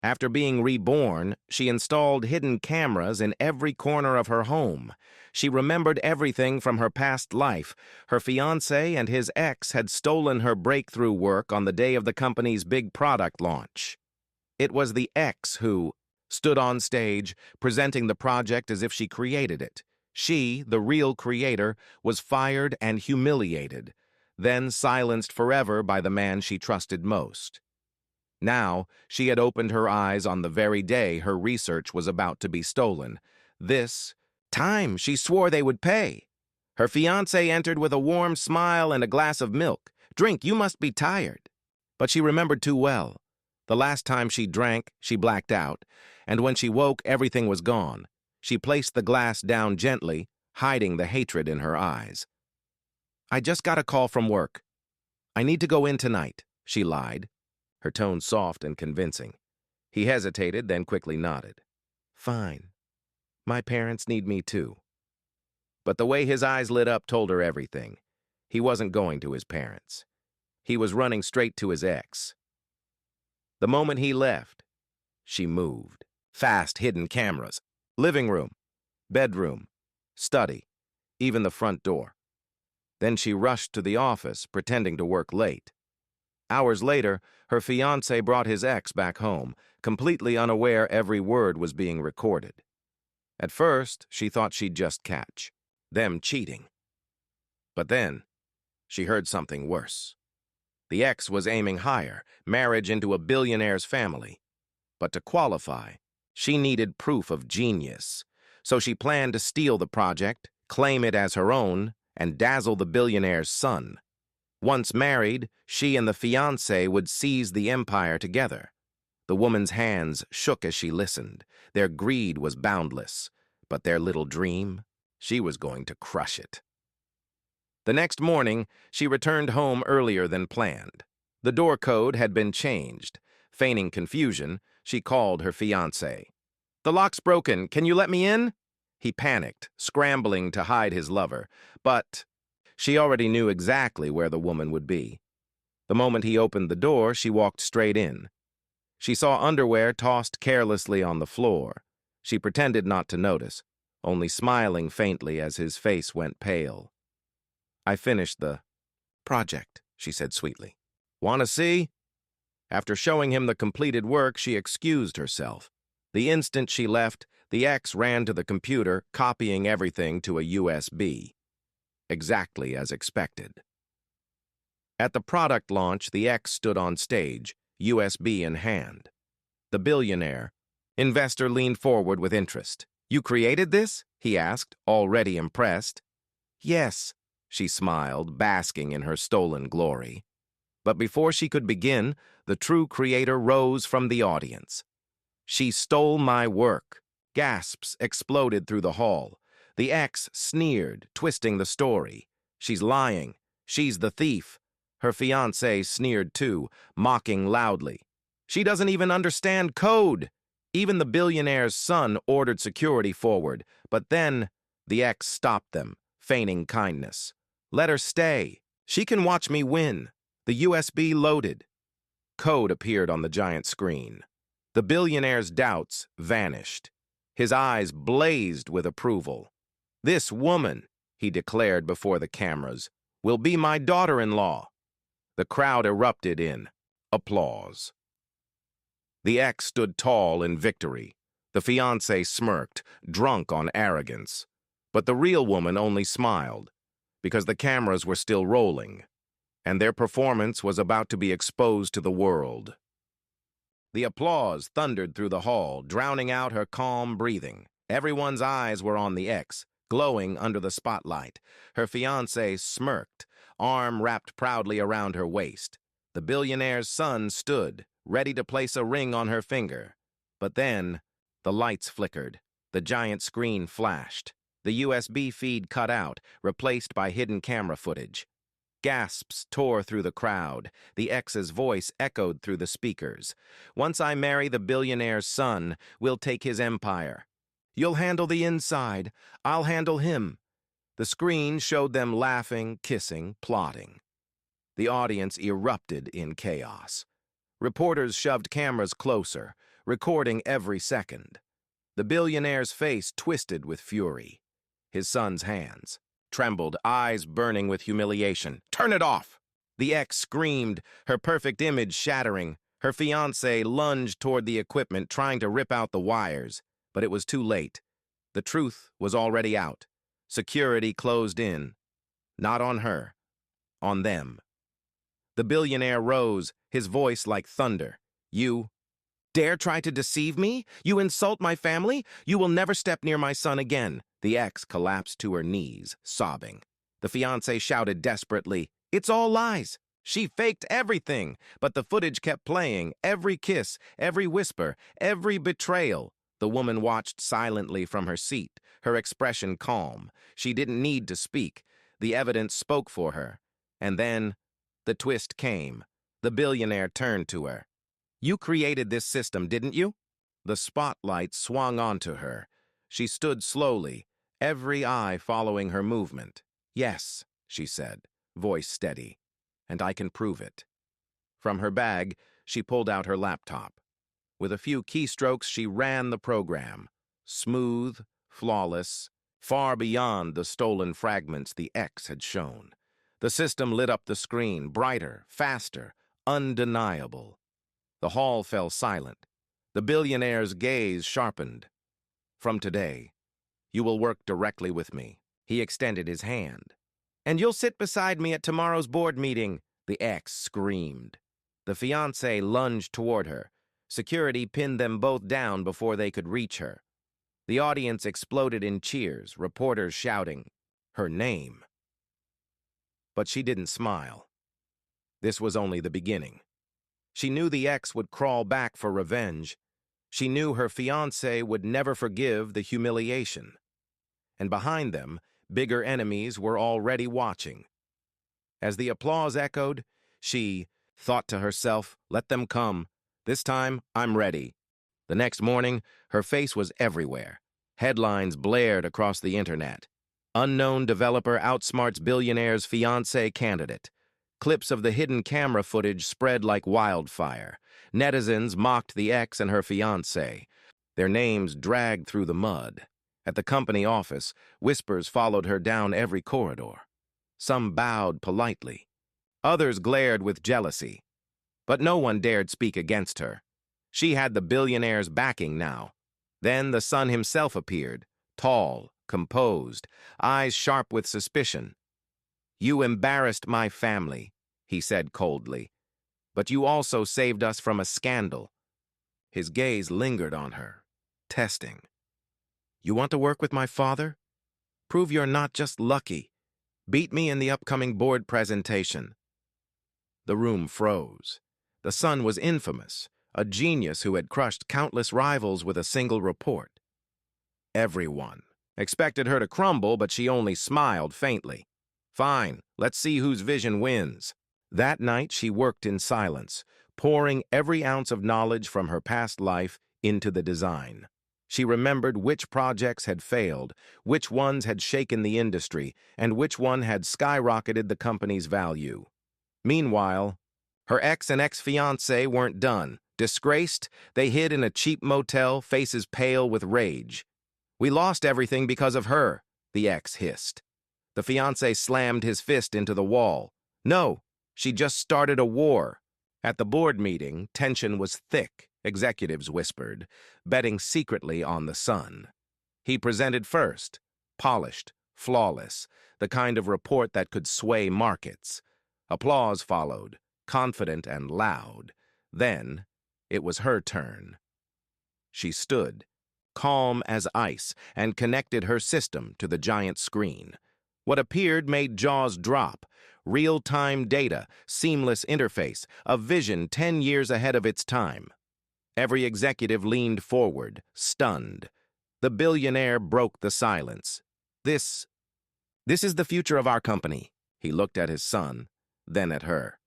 After being reborn, she installed hidden cameras in every corner of her home. She remembered everything from her past life. Her fiancé and his ex had stolen her breakthrough work on the day of the company's big product launch. It was the ex who stood on stage, presenting the project as if she created it. She, the real creator, was fired and humiliated, then silenced forever by the man she trusted most. Now, she had opened her eyes on the very day her research was about to be stolen. This time she swore they would pay. Her fiancé entered with a warm smile and a glass of milk. "Drink, you must be tired." But she remembered too well. The last time she drank, she blacked out, and when she woke, everything was gone. She placed the glass down gently, hiding the hatred in her eyes. "I just got a call from work. I need to go in tonight," she lied, her tone soft and convincing. He hesitated, then quickly nodded. "Fine. My parents need me too." But the way his eyes lit up told her everything. He wasn't going to his parents. He was running straight to his ex. The moment he left, she moved. Fast, hidden cameras. Living room, bedroom, study, even the front door. Then she rushed to the office, pretending to work late. Hours later, her fiancé brought his ex back home, completely unaware every word was being recorded. At first, she thought she'd just catch them cheating. But then, she heard something worse. The ex was aiming higher, marriage into a billionaire's family. But to qualify, she needed proof of genius. So she planned to steal the project, claim it as her own, and dazzle the billionaire's son. Once married, she and the fiancé would seize the empire together. The woman's hands shook as she listened. Their greed was boundless, but their little dream, she was going to crush it. The next morning, she returned home earlier than planned. The door code had been changed. Feigning confusion, she called her fiancé. "The lock's broken. Can you let me in?" He panicked, scrambling to hide his lover, but she already knew exactly where the woman would be. The moment he opened the door, she walked straight in. She saw underwear tossed carelessly on the floor. She pretended not to notice, only smiling faintly as his face went pale. "I finished the project," she said sweetly. "Want to see?" After showing him the completed work, she excused herself. The instant she left, the ex ran to the computer, copying everything to a USB. Exactly as expected. At the product launch, the ex stood on stage, USB in hand. The billionaire investor leaned forward with interest. "You created this?" he asked, already impressed. "Yes," she smiled, basking in her stolen glory. But before she could begin, the true creator rose from the audience. "She stole my work." Gasps exploded through the hall. The ex sneered, twisting the story. "She's lying. She's the thief." Her fiancé sneered too, mocking loudly. "She doesn't even understand code." Even the billionaire's son ordered security forward, but then the ex stopped them, feigning kindness. "Let her stay. She can watch me win." The USB loaded. Code appeared on the giant screen. The billionaire's doubts vanished. His eyes blazed with approval. "This woman," he declared before the cameras, "will be my daughter-in-law." The crowd erupted in applause. The ex stood tall in victory. The fiancé smirked, drunk on arrogance. But the real woman only smiled, because the cameras were still rolling, and their performance was about to be exposed to the world. The applause thundered through the hall, drowning out her calm breathing. Everyone's eyes were on the ex, glowing under the spotlight. Her fiancé smirked, arm wrapped proudly around her waist. The billionaire's son stood, ready to place a ring on her finger. But then, the lights flickered. The giant screen flashed. The USB feed cut out, replaced by hidden camera footage. Gasps tore through the crowd. The ex's voice echoed through the speakers. "Once I marry the billionaire's son, we'll take his empire. You'll handle the inside. I'll handle him." The screen showed them laughing, kissing, plotting. The audience erupted in chaos. Reporters shoved cameras closer. recording every second. The billionaire's face twisted with fury. His son's hands trembled, eyes burning with humiliation. "Turn it off!" The ex screamed, her perfect image shattering. Her fiancé lunged toward the equipment, trying to rip out the wires, but it was too late. The truth was already out. Security closed in. Not on her, on them. The billionaire rose, his voice like thunder. "You dare try to deceive me? You insult my family? You will never step near my son again." The ex collapsed to her knees, sobbing. The fiancé shouted desperately, "It's all lies. She faked everything." But the footage kept playing, every kiss, every whisper, every betrayal. The woman watched silently from her seat, her expression calm. She didn't need to speak. The evidence spoke for her. And then the twist came. The billionaire turned to her. "You created this system, didn't you?" The spotlight swung onto her. She stood slowly, every eye following her movement. "Yes," she said, voice steady, "and I can prove it." From her bag, she pulled out her laptop. With a few keystrokes, she ran the program. Smooth, flawless, far beyond the stolen fragments the X had shown. The system lit up the screen, brighter, faster, undeniable. The hall fell silent. The billionaire's gaze sharpened. "From today, you will work directly with me." He extended his hand. "And you'll sit beside me at tomorrow's board meeting," the ex screamed. The fiancé lunged toward her. Security pinned them both down before they could reach her. The audience exploded in cheers, reporters shouting her name. But she didn't smile. This was only the beginning. She knew the ex would crawl back for revenge. She knew her fiancé would never forgive the humiliation. And behind them, bigger enemies were already watching. As the applause echoed, she thought to herself, "Let them come. This time, I'm ready." The next morning, her face was everywhere. Headlines blared across the internet. "Unknown developer outsmarts billionaire's fiancé candidate." Clips of the hidden camera footage spread like wildfire. Netizens mocked the ex and her fiancé. Their names dragged through the mud. At the company office, whispers followed her down every corridor. Some bowed politely. Others glared with jealousy. But no one dared speak against her. She had the billionaire's backing now. Then the son himself appeared, tall, composed, eyes sharp with suspicion. "You embarrassed my family," he said coldly. "But you also saved us from a scandal." His gaze lingered on her, testing. "You want to work with my father? Prove you're not just lucky. Beat me in the upcoming board presentation." The room froze. The son was infamous, a genius who had crushed countless rivals with a single report. Everyone expected her to crumble, but she only smiled faintly. "Fine, let's see whose vision wins." That night she worked in silence, pouring every ounce of knowledge from her past life into the design. She remembered which projects had failed, which ones had shaken the industry, and which one had skyrocketed the company's value. Meanwhile, her ex and ex-fiancé weren't done. Disgraced, they hid in a cheap motel, faces pale with rage. "We lost everything because of her," the ex hissed. The fiancé slammed his fist into the wall. "No, she just started a war." At the board meeting, tension was thick, executives whispered, betting secretly on the son. He presented first, polished, flawless, the kind of report that could sway markets. Applause followed, confident and loud. Then, it was her turn. She stood, calm as ice, and connected her system to the giant screen. What appeared made jaws drop. Real-time data, seamless interface, a vision 10 years ahead of its time. Every executive leaned forward, stunned. The billionaire broke the silence. This is the future of our company." He looked at his son, then at her.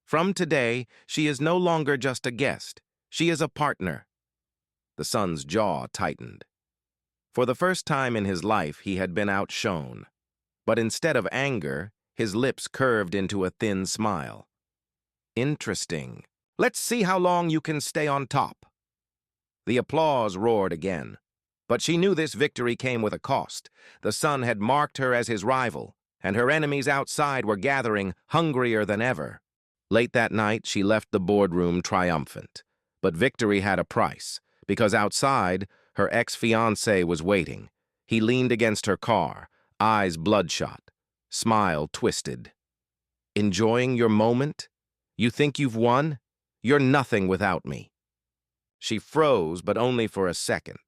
"From today, she is no longer just a guest. She is a partner." The son's jaw tightened. For the first time in his life, he had been outshone. But instead of anger, his lips curved into a thin smile. "Interesting. Let's see how long you can stay on top." The applause roared again. But she knew this victory came with a cost. The sun had marked her as his rival, and her enemies outside were gathering, hungrier than ever. Late that night, she left the boardroom triumphant. But victory had a price, because outside, her ex-fiancé was waiting. He leaned against her car, eyes bloodshot, smile twisted. Enjoying your moment? You think you've won? You're nothing without me. She froze, but only for a second.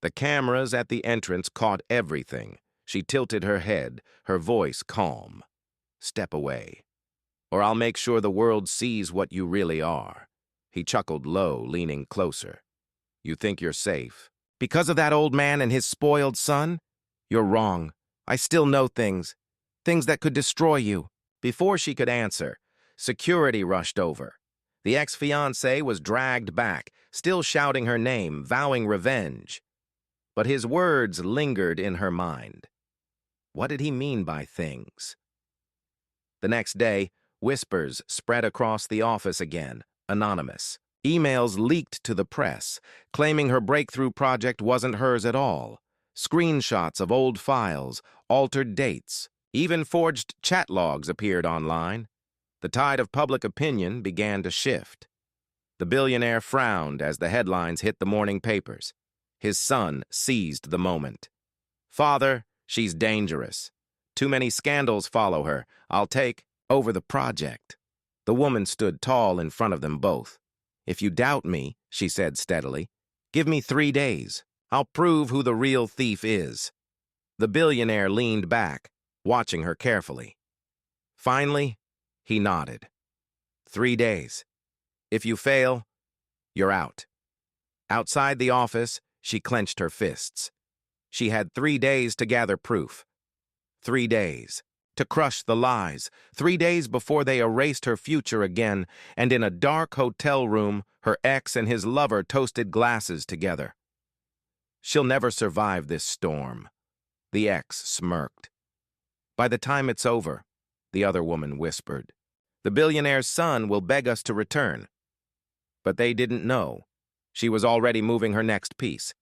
The cameras at the entrance caught everything. She tilted her head, her voice calm. Step away, or I'll make sure the world sees what you really are. He chuckled low, leaning closer. You think you're safe? Because of that old man and his spoiled son? You're wrong. I still know things that could destroy you. Before she could answer, security rushed over. The ex-fiancé was dragged back, still shouting her name, vowing revenge. But his words lingered in her mind. What did he mean by things? The next day, whispers spread across the office again, anonymous. Emails leaked to the press, claiming her breakthrough project wasn't hers at all. Screenshots of old files, altered dates, even forged chat logs appeared online. The tide of public opinion began to shift. The billionaire frowned as the headlines hit the morning papers. His son seized the moment. Father, she's dangerous. Too many scandals follow her. I'll take over the project. The woman stood tall in front of them both. If you doubt me, she said steadily, give me 3 days. I'll prove who the real thief is. The billionaire leaned back, watching her carefully. Finally, he nodded. 3 days. If you fail, you're out. Outside the office, she clenched her fists. She had 3 days to gather proof. 3 days. To crush the lies. 3 days before they erased her future again, and in a dark hotel room, her ex and his lover toasted glasses together. She'll never survive this storm. The ex smirked. By the time it's over, the other woman whispered, the billionaire's son will beg us to return. But they didn't know. She was already moving her next piece.